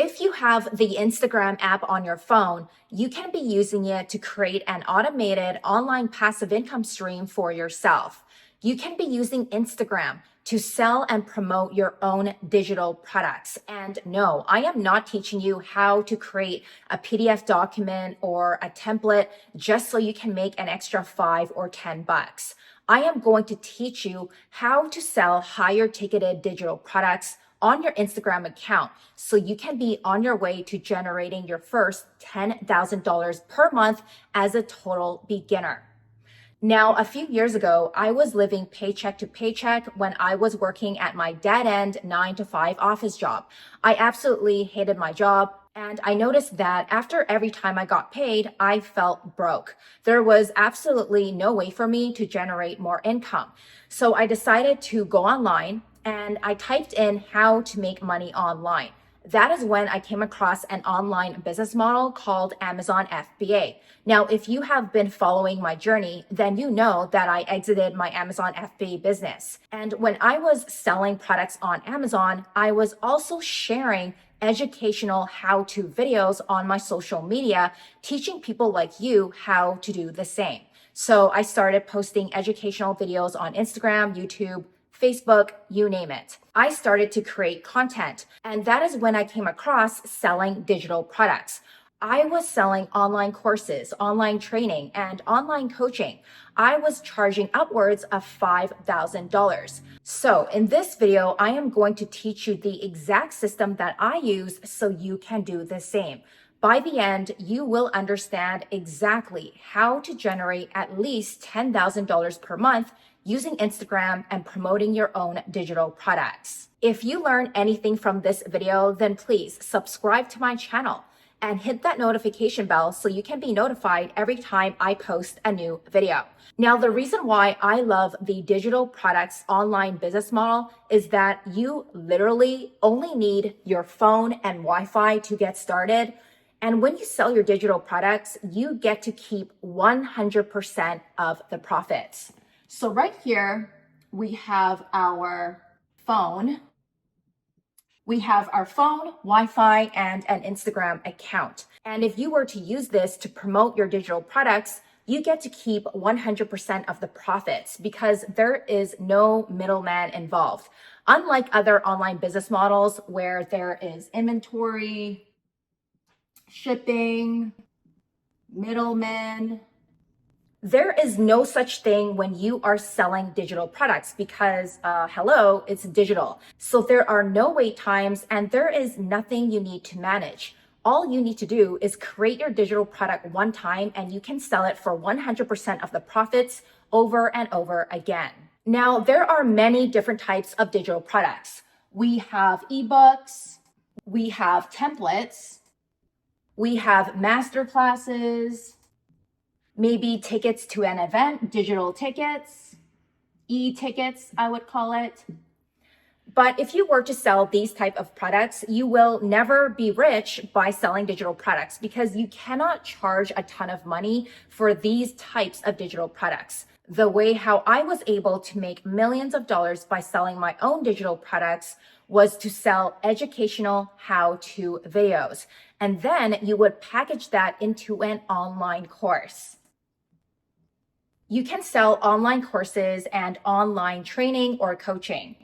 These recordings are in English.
If you have the Instagram app on your phone, you can be using it to create an automated online passive income stream for yourself. You can be using Instagram to sell and promote your own digital products. And no, I am not teaching you how to create a PDF document or a template just so you can make an extra 5 or 10 bucks. I am going to teach you how to sell higher ticketed digital products on your Instagram account so you can be on your way to generating your first $10,000 per month as a total beginner. Now, a few years ago, I was living paycheck to paycheck when I was working at my dead-end 9-to-5 office job. I absolutely hated my job. And I noticed that after every time I got paid, I felt broke. There was absolutely no way for me to generate more income. So I decided to go online and I typed in how to make money online. That is when I came across an online business model called Amazon FBA. Now, if you have been following my journey, then you know that I exited my Amazon FBA business. And when I was selling products on Amazon, I was also sharing educational how-to videos on my social media, teaching people like you how to do the same. So I started posting educational videos on Instagram, YouTube, Facebook, you name it. I started to create content, and that is when I came across selling digital products. I was selling online courses, online training, and online coaching. I was charging upwards of $5,000. So in this video, I am going to teach you the exact system that I use so you can do the same. By the end, you will understand exactly how to generate at least $10,000 per month using Instagram and promoting your own digital products. If you learn anything from this video, then please subscribe to my channel and hit that notification bell so you can be notified every time I post a new video. Now, the reason why I love the digital products online business model is that you literally only need your phone and Wi-Fi to get started. And when you sell your digital products, you get to keep 100% of the profits. So right here, we have our phone. We have our phone, Wi-Fi, and an Instagram account. And if you were to use this to promote your digital products, you get to keep 100% of the profits because there is no middleman involved. Unlike other online business models where there is inventory, shipping, middlemen, there is no such thing when you are selling digital products because, hello, it's digital. So there are no wait times and there is nothing you need to manage. All you need to do is create your digital product one time and you can sell it for 100% of the profits over and over again. Now, there are many different types of digital products. We have ebooks, we have templates, we have master classes, maybe tickets to an event, digital tickets, e-tickets, I would call it. But if you were to sell these type of products, you will never be rich by selling digital products because you cannot charge a ton of money for these types of digital products. The way how I was able to make millions of dollars by selling my own digital products was to sell educational how-to videos. And then you would package that into an online course. You can sell online courses and online training or coaching.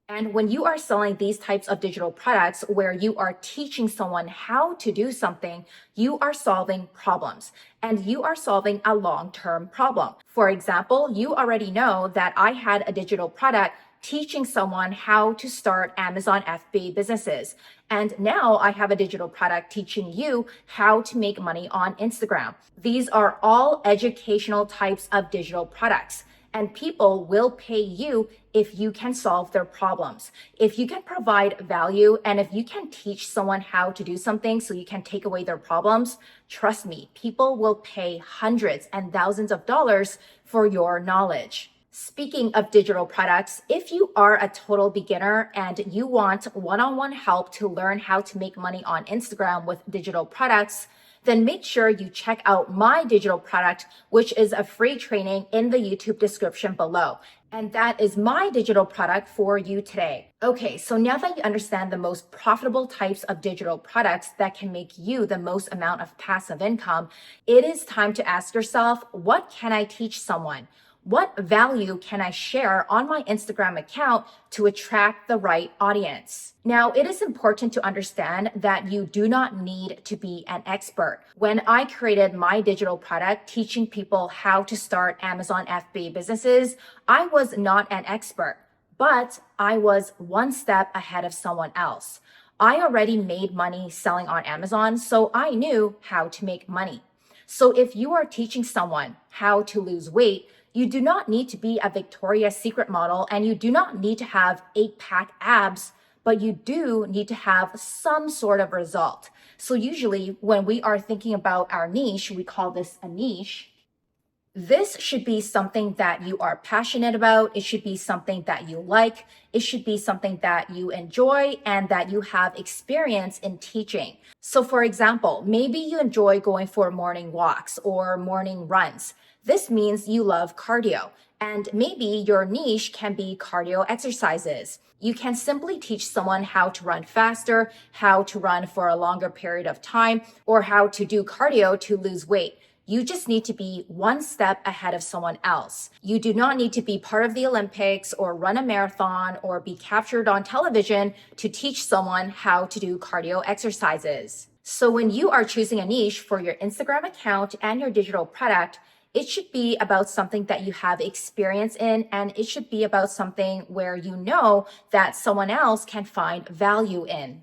And when you are selling these types of digital products where you are teaching someone how to do something, you are solving problems and you are solving a long-term problem. For example, you already know that I had a digital product teaching someone how to start Amazon FBA businesses. And now I have a digital product teaching you how to make money on Instagram. These are all educational types of digital products. And people will pay you if you can solve their problems. If you can provide value and if you can teach someone how to do something so you can take away their problems, trust me, people will pay hundreds and thousands of dollars for your knowledge. Speaking of digital products, if you are a total beginner and you want one-on-one help to learn how to make money on Instagram with digital products, then make sure you check out my digital product, which is a free training in the YouTube description below. And that is my digital product for you today. Okay, so now that you understand the most profitable types of digital products that can make you the most amount of passive income, it is time to ask yourself, what can I teach someone? What value can I share on my Instagram account to attract the right audience? Now, it is important to understand that you do not need to be an expert. When I created my digital product teaching people how to start Amazon FBA businesses, I was not an expert, but I was one step ahead of someone else. I already made money selling on Amazon, so I knew how to make money. So if you are teaching someone how to lose weight, you do not need to be a Victoria's Secret model and you do not need to have 8-pack abs, but you do need to have some sort of result. So usually when we are thinking about our niche, we call this a niche. This should be something that you are passionate about. It should be something that you like. It should be something that you enjoy and that you have experience in teaching. So for example, maybe you enjoy going for morning walks or morning runs. This means you love cardio. And maybe your niche can be cardio exercises. You can simply teach someone how to run faster, how to run for a longer period of time, or how to do cardio to lose weight. You just need to be one step ahead of someone else. You do not need to be part of the Olympics or run a marathon or be captured on television to teach someone how to do cardio exercises. So when you are choosing a niche for your Instagram account and your digital product, it should be about something that you have experience in, and it should be about something where you know that someone else can find value in.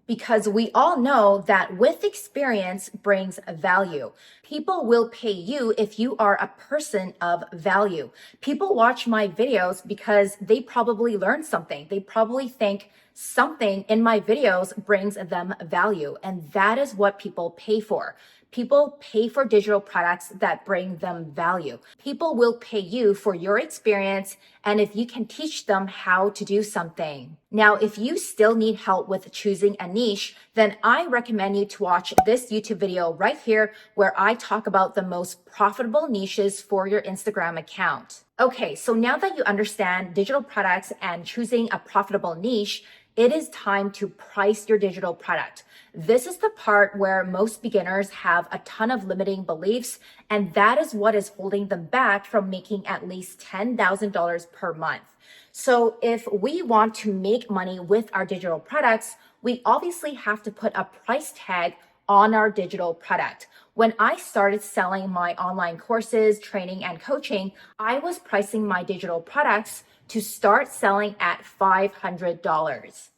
Because we all know that with experience brings value. People will pay you if you are a person of value. People watch my videos because they probably learn something. They probably think something in my videos brings them value. And that is what people pay for. People pay for digital products that bring them value. People will pay you for your experience and if you can teach them how to do something. Now, if you still need help with choosing a niche, then I recommend you to watch this YouTube video right here where I talk about the most profitable niches for your Instagram account. Okay, so now that you understand digital products and choosing a profitable niche, it is time to price your digital product. This is the part where most beginners have a ton of limiting beliefs, and that is what is holding them back from making at least $10,000 per month. So if we want to make money with our digital products, we obviously have to put a price tag on our digital product. When I started selling my online courses, training, and coaching, I was pricing my digital products to start selling at $500.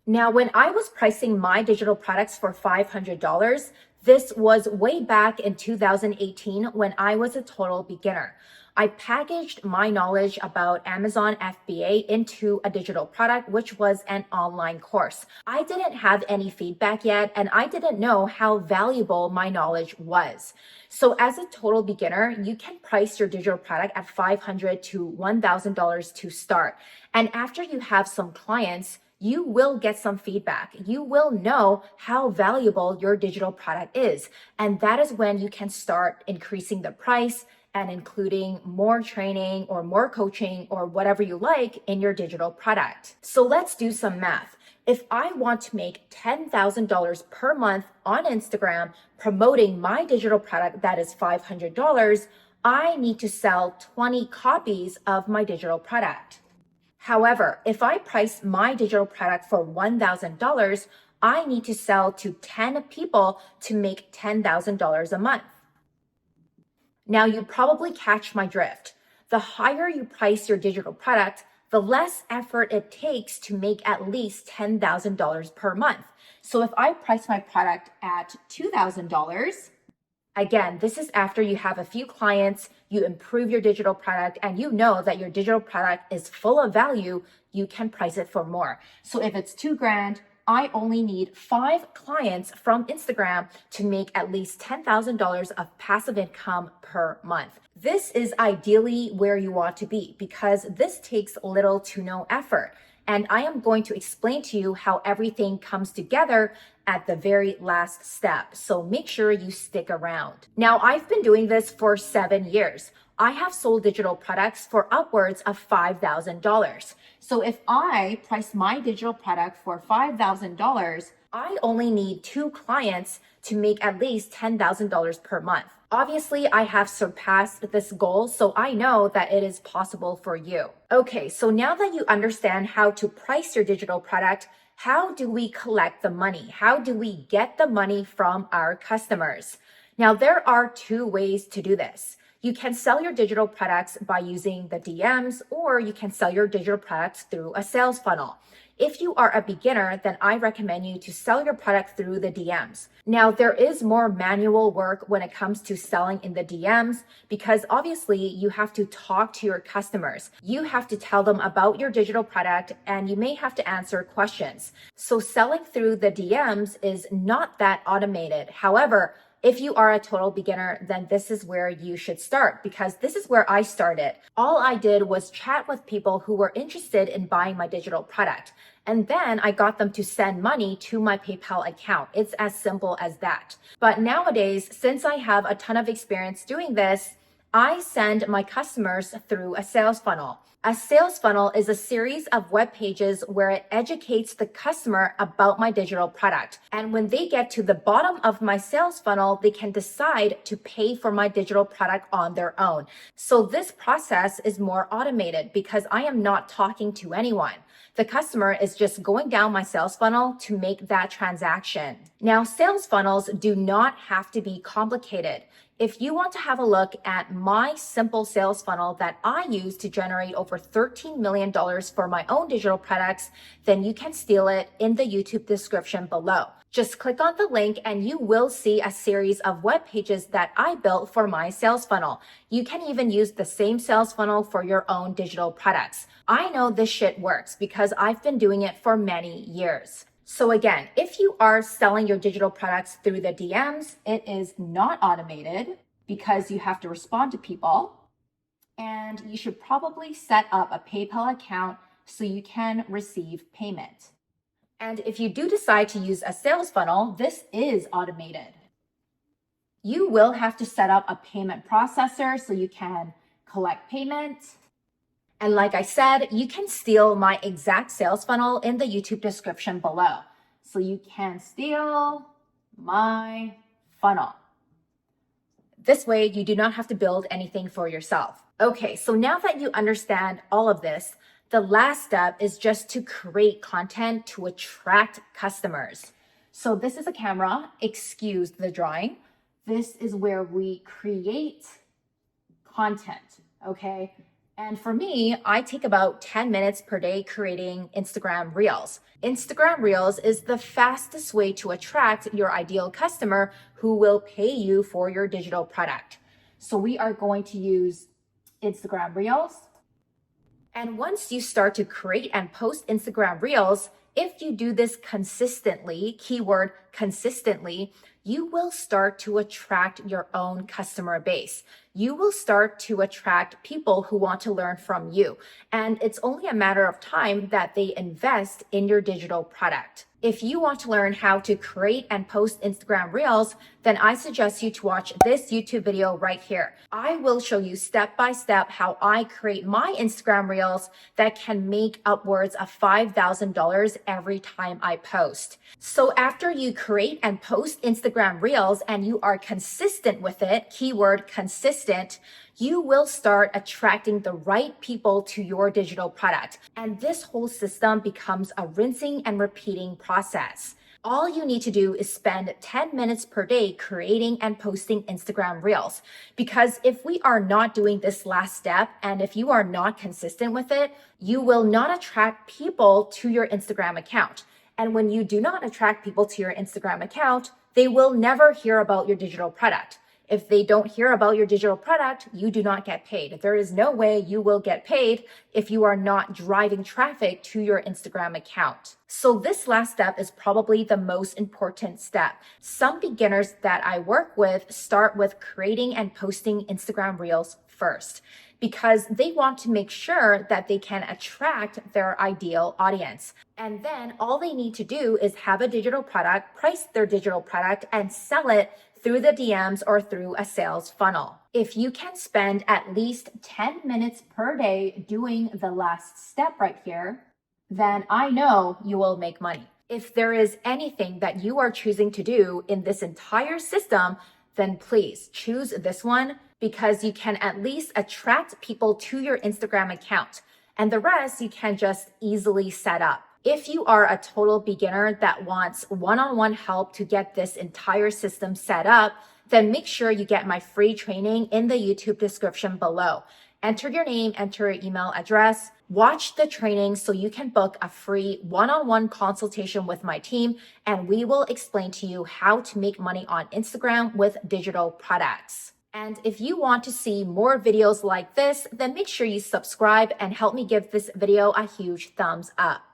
Now, when I was pricing my digital products for $500, this was way back in 2018 when I was a total beginner. I packaged my knowledge about Amazon FBA into a digital product, which was an online course. I didn't have any feedback yet, and I didn't know how valuable my knowledge was. So as a total beginner, you can price your digital product at $500 to $1,000 to start. And after you have some clients, you will get some feedback. You will know how valuable your digital product is. And that is when you can start increasing the price and including more training or more coaching or whatever you like in your digital product. So let's do some math. If I want to make $10,000 per month on Instagram promoting my digital product that is $500, I need to sell 20 copies of my digital product. However, if I price my digital product for $1,000, I need to sell to 10 people to make $10,000 a month. Now, you probably catch my drift. The higher you price your digital product, the less effort it takes to make at least $10,000 per month. So if I price my product at $2,000, again, this is after you have a few clients, you improve your digital product, and you know that your digital product is full of value, you can price it for more. So if it's $2,000, I only need 5 clients from Instagram to make at least $10,000 of passive income per month. This is ideally where you want to be because this takes little to no effort. And I am going to explain to you how everything comes together at the very last step. So make sure you stick around. Now, I've been doing this for 7 years. I have sold digital products for upwards of $5,000. So if I price my digital product for $5,000, I only need 2 clients to make at least $10,000 per month. Obviously, I have surpassed this goal, so I know that it is possible for you. Okay, so now that you understand how to price your digital product, how do we collect the money? How do we get the money from our customers? Now, there are 2 ways to do this. You can sell your digital products by using the DMs, or you can sell your digital products through a sales funnel. If you are a beginner, then I recommend you to sell your product through the DMs. Now, there is more manual work when it comes to selling in the DMs because obviously you have to talk to your customers. You have to tell them about your digital product and you may have to answer questions. So selling through the DMs is not that automated. However, if you are a total beginner, then this is where you should start because this is where I started. All I did was chat with people who were interested in buying my digital product. And then I got them to send money to my PayPal account. It's as simple as that. But nowadays, since I have a ton of experience doing this, I send my customers through a sales funnel. A sales funnel is a series of web pages where it educates the customer about my digital product. And when they get to the bottom of my sales funnel, they can decide to pay for my digital product on their own. So this process is more automated because I am not talking to anyone. The customer is just going down my sales funnel to make that transaction. Now, sales funnels do not have to be complicated. If you want to have a look at my simple sales funnel that I use to generate over $13 million for my own digital products, then you can steal it in the YouTube description below. Just click on the link and you will see a series of web pages that I built for my sales funnel. You can even use the same sales funnel for your own digital products. I know this shit works because I've been doing it for many years. So again, if you are selling your digital products through the DMs, it is not automated because you have to respond to people. And you should probably set up a PayPal account so you can receive payment. And if you do decide to use a sales funnel, this is automated. You will have to set up a payment processor so you can collect payment. And like I said, you can steal my exact sales funnel in the YouTube description below. So you can steal my funnel. This way, you do not have to build anything for yourself. Okay, so now that you understand all of this, the last step is just to create content to attract customers. So this is a camera, excuse the drawing. This is where we create content, okay? And for me, I take about 10 minutes per day creating Instagram Reels. Instagram Reels is the fastest way to attract your ideal customer who will pay you for your digital product. So we are going to use Instagram Reels. And once you start to create and post Instagram Reels, if you do this consistently, keyword consistently, you will start to attract your own customer base. You will start to attract people who want to learn from you. And it's only a matter of time that they invest in your digital product. If you want to learn how to create and post Instagram Reels, then I suggest you to watch this YouTube video right here. I will show you step by step how I create my Instagram Reels that can make upwards of $5,000 every time I post. So after you create and post Instagram Reels and you are consistent with it, keyword consistent, you will start attracting the right people to your digital product. And this whole system becomes a rinsing and repeating process. All you need to do is spend 10 minutes per day creating and posting Instagram Reels. Because if we are not doing this last step, and if you are not consistent with it, you will not attract people to your Instagram account. And when you do not attract people to your Instagram account, they will never hear about your digital product. If they don't hear about your digital product, you do not get paid. There is no way you will get paid if you are not driving traffic to your Instagram account. So this last step is probably the most important step. Some beginners that I work with start with creating and posting Instagram Reels first. because they want to make sure that they can attract their ideal audience. And then all they need to do is have a digital product, price their digital product, and sell it through the DMs or through a sales funnel. If you can spend at least 10 minutes per day doing the last step right here, then I know you will make money. If there is anything that you are choosing to do in this entire system, then please choose this one, because you can at least attract people to your Instagram account, and the rest you can just easily set up. If you are a total beginner that wants one-on-one help to get this entire system set up, then make sure you get my free training in the YouTube description below. Enter your name, enter your email address, watch the training so you can book a free one-on-one consultation with my team, and we will explain to you how to make money on Instagram with digital products. And if you want to see more videos like this, then make sure you subscribe and help me give this video a huge thumbs up.